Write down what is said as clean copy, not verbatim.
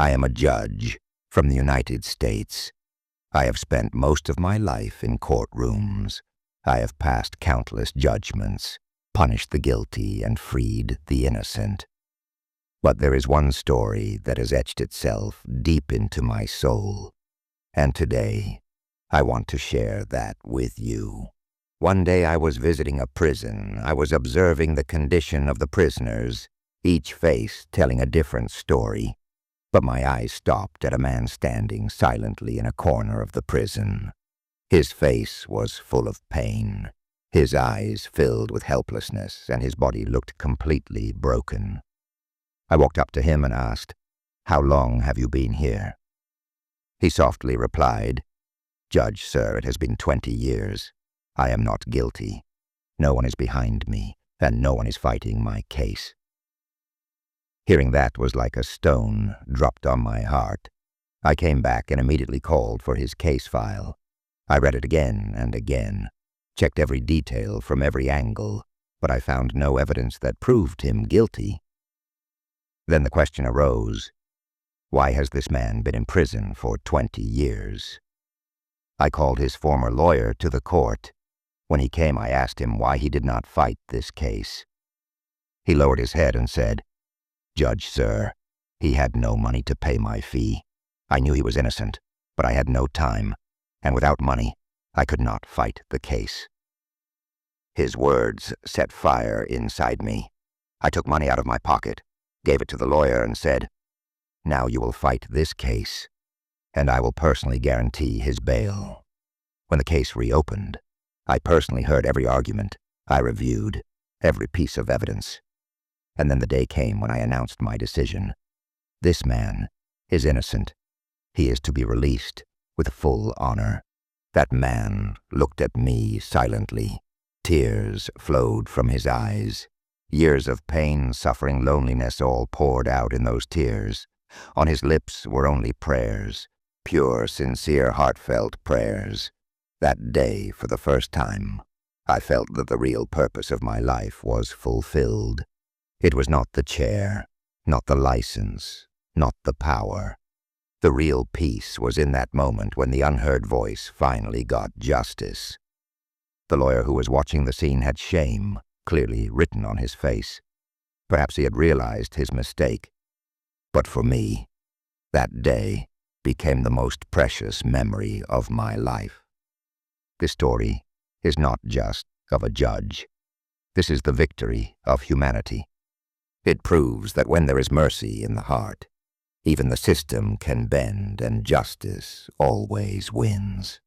I am a judge from the United States. I have spent most of my life in courtrooms. I have passed countless judgments, punished the guilty, and freed the innocent. But there is one story that has etched itself deep into my soul, and today I want to share that with you. One day I was visiting a prison. I was observing the condition of the prisoners, each face telling a different story. But my eyes stopped at a man standing silently in a corner of the prison. His face was full of pain, his eyes filled with helplessness, and his body looked completely broken. I walked up to him and asked, "How long have you been here?" He softly replied, "Judge, sir, it has been 20 years. I am not guilty. No one is behind me, and no one is fighting my case." Hearing that was like a stone dropped on my heart. I came back and immediately called for his case file. I read it again and again, checked every detail from every angle, but I found no evidence that proved him guilty. Then the question arose, why has this man been in prison for 20 years? I called his former lawyer to the court. When he came, I asked him why he did not fight this case. He lowered his head and said, "Judge, sir, he had no money to pay my fee. I knew he was innocent, but I had no time, and without money, I could not fight the case." His words set fire inside me. I took money out of my pocket, gave it to the lawyer, and said, "Now you will fight this case, and I will personally guarantee his bail." When the case reopened, I personally heard every argument. I reviewed every piece of evidence. And then the day came when I announced my decision. This man is innocent. He is to be released with full honor. That man looked at me silently. Tears flowed from his eyes. Years of pain, suffering, loneliness all poured out in those tears. On his lips were only prayers, pure, sincere, heartfelt prayers. That day, for the first time, I felt that the real purpose of my life was fulfilled. It was not the chair, not the license, not the power. The real peace was in that moment when the unheard voice finally got justice. The lawyer who was watching the scene had shame clearly written on his face. Perhaps he had realized his mistake. But for me, that day became the most precious memory of my life. This story is not just of a judge. This is the victory of humanity. It proves that when there is mercy in the heart, even the system can bend and justice always wins.